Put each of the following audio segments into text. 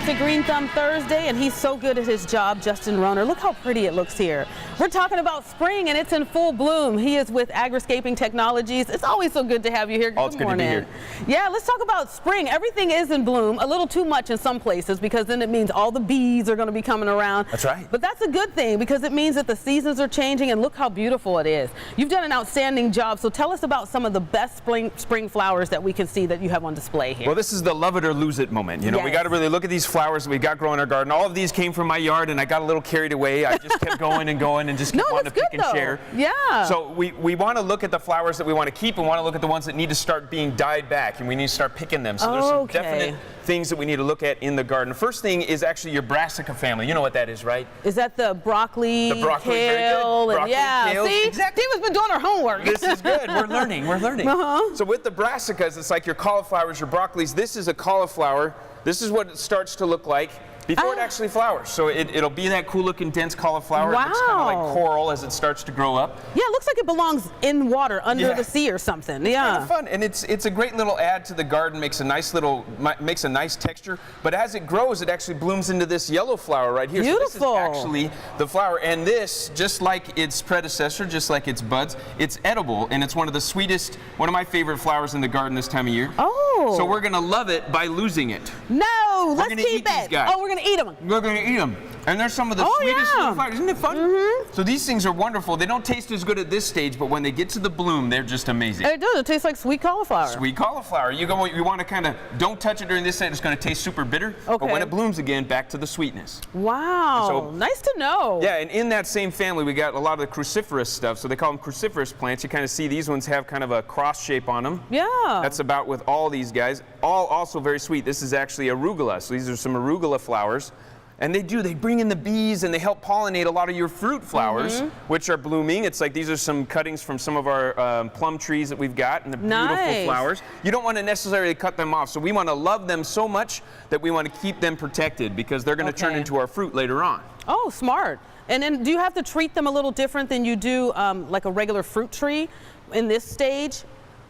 to Green Thumb Thursday, and he's so good at his job, Justin ROHNER. Look how pretty it looks here. We're talking about spring, and it's in full bloom. He is with Agriscaping Technologies. It's always so good to have you here. Oh, it's good to be here. Yeah, let's talk about spring. Everything is in bloom, a little too much in some places, because then it means all the bees are going to be coming around. That's right. But that's a good thing, because it means that the seasons are changing, and look how beautiful it is. You've done an outstanding job, so tell us about some of the best spring flowers that we can see that you have on display here. Well, this is the love it or lose it moment. You know, we got to really look at these flowers that we got growing in our garden. All of these came from my yard, and I got a little carried away. I just kept going and going and just kept wanting to pick and share. Yeah. So we want to look at the flowers that we want to keep and want to look at the ones that need to start being dyed back, and we need to start picking them. So there's some definite things that we need to look at in the garden. The first thing is actually your brassica family. You know what that is, right? Is that the broccoli, kale, very good. Broccoli, kale. See? Exactly. Diva's been doing her homework. This is good. We're learning. We're learning. So with the brassicas, it's like your cauliflowers, your broccolis. This is a cauliflower. This is what it starts to look like before it actually flowers. So it'll be that cool looking dense cauliflower. Wow. It looks kind of like coral as it starts to grow up. Yeah, it looks like it belongs in water under the sea or something. Yeah. Kind of fun, and it's a great little add to the garden. Makes a nice texture. But as it grows, it actually blooms into this yellow flower right here. Beautiful. So this is actually the flower, and this, just like its predecessor, just like its buds, it's edible, and it's one of the sweetest, one of my favorite flowers in the garden this time of year. Oh. So we're gonna love it by losing it. No, let's keep eat these it. guys. Oh, we're gonna eat them. We're going to eat them. And they're some of the sweetest little flowers. Isn't it fun? So these things are wonderful. They don't taste as good at this stage, but when they get to the bloom, they're just amazing. It does. It tastes like sweet cauliflower. Sweet cauliflower. You want to kind of, don't touch it during this stage. It's going to taste super bitter. But when it blooms again, back to the sweetness. Wow. So, nice to know. Yeah, and in that same family, we got a lot of the cruciferous stuff. So they call them cruciferous plants. You kind of see these ones have kind of a cross shape on them. Yeah. That's about with all these guys. All also very sweet. This is actually arugula. So these are some arugula flowers. And they bring in the bees, and they help pollinate a lot of your fruit flowers, which are blooming. It's like these are some cuttings from some of our plum trees that we've got, and the beautiful flowers. You don't want to necessarily cut them off, so we want to love them so much that we want to keep them protected, because they're going to turn into our fruit later on. Oh, smart. And then do you have to treat them a little different than you do like a regular fruit tree in this stage?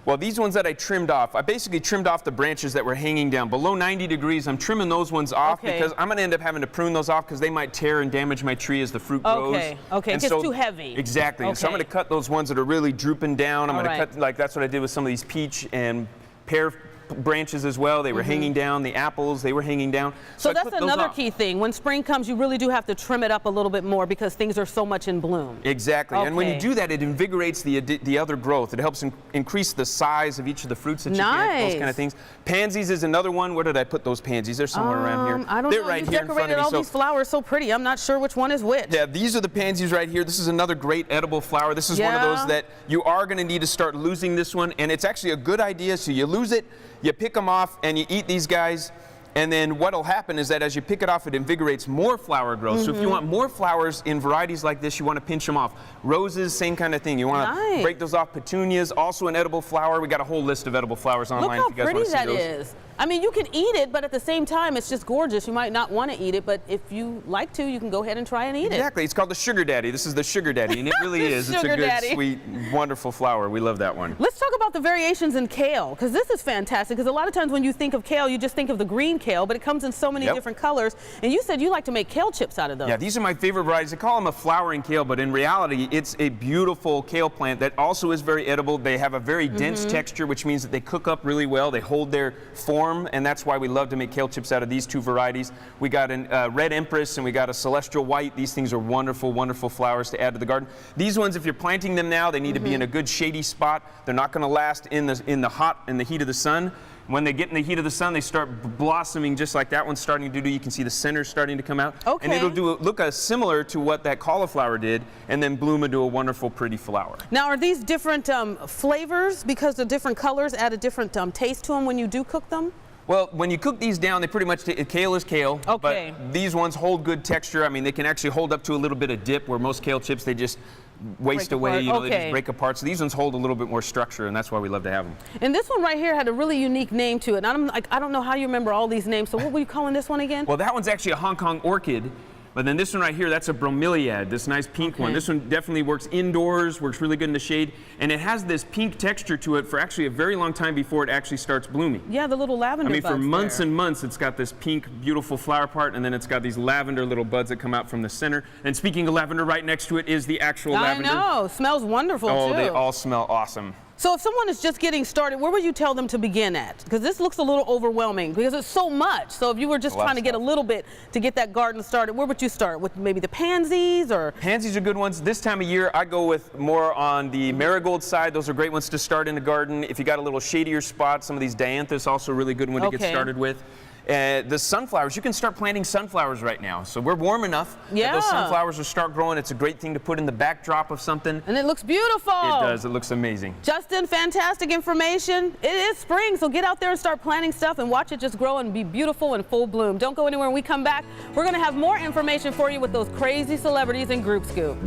Well, these ones that I trimmed off, I basically trimmed off the branches that were hanging down. Below 90 degrees, I'm trimming those ones off because I'm going to end up having to prune those off because they might tear and damage my tree as the fruit grows. Okay, it gets too heavy. Exactly. So I'm going to cut those ones that are really drooping down. I'm going to cut, like that's what I did with some of these peach and pear branches as well. They were hanging down. The apples, they were hanging down. So that's another key thing. When spring comes, you really do have to trim it up a little bit more because things are so much in bloom. Exactly. And when you do that, it invigorates the other growth. It helps increase the size of each of the fruits that you get, those kind of things. Pansies is another one. Where did I put those pansies? They're somewhere around here. I don't They're know. right You here in front of me. all these flowers so pretty. I'm not sure which one is which. Yeah, these are the pansies right here. This is another great edible flower. This is one of those that you are going to need to start losing this one, and it's actually a good idea. So you lose it, you pick them off, and you eat these guys, and then what'll happen is that as you pick it off, it invigorates more flower growth. So if you want more flowers in varieties like this, you want to pinch them off. Roses, same kind of thing. You want to break those off. Petunias, also an edible flower. We got a whole list of edible flowers online. Look how if you guys pretty want to see that those. is. I mean, you can eat it, but at the same time, it's just gorgeous. You might not want to eat it, but if you like to, you can go ahead and try and eat it. Exactly. It's called the sugar daddy. This is the sugar daddy, and it really is. It's a good, sweet, wonderful flower. We love that one. Let's talk about the variations in kale, because this is fantastic. Because a lot of times when you think of kale, you just think of the green kale, but it comes in so many different colors. And you said you like to make kale chips out of those. Yeah, these are my favorite varieties. They call them a flowering kale, but in reality, it's a beautiful kale plant that also is very edible. They have a very dense texture, which means that they cook up really well. They hold their form, and that's why we love to make kale chips out of these two varieties. We got a red empress and we got a celestial white. These things are wonderful, wonderful flowers to add to the garden. These ones, if you're planting them now, they need to be in a good shady spot. They're not going to last in the heat of the sun. When they get in the heat of the sun, they start blossoming just like that one's starting to do. You can see the center starting to come out. And it'll look similar to what that cauliflower did, and then bloom into a wonderful, pretty flower. Now, are these different flavors because the different colors add a different taste to them when you do cook them? Well, when you cook these down, they pretty much, kale is kale, but these ones hold good texture. I mean, they can actually hold up to a little bit of dip, where most kale chips, they just waste away, you know, they just break apart. So these ones hold a little bit more structure, and that's why we love to have them. And this one right here had a really unique name to it. And I don't know how you remember all these names, so what were you calling this one again? Well, that one's actually a Hong Kong orchid. But then this one right here, that's a bromeliad, this nice pink one. This one definitely works indoors, works really good in the shade, and it has this pink texture to it for actually a very long time before it actually starts blooming. Yeah, the little lavender buds. I mean, for months and months, it's got this pink, beautiful flower part, and then it's got these lavender little buds that come out from the center. And speaking of lavender, right next to it is the actual lavender. I know, smells wonderful too. Oh, they all smell awesome. So if someone is just getting started, where would you tell them to begin at? Because this looks a little overwhelming because it's so much. So if you were just trying to get a little bit to get that garden started, where would you start? With maybe the pansies or? Pansies are good ones. This time of year, I go with more on the marigold side. Those are great ones to start in the garden. If you got a little shadier spot, some of these dianthus, also a really good one to get started with. The sunflowers, you can start planting sunflowers right now. So we're warm enough that those sunflowers will start growing. It's a great thing to put in the backdrop of something. And it looks beautiful. It does. It looks amazing. Justin, fantastic information. It is spring, so get out there and start planting stuff and watch it just grow and be beautiful and full bloom. Don't go anywhere. When we come back, we're going to have more information for you with those crazy celebrities in Group Scoop.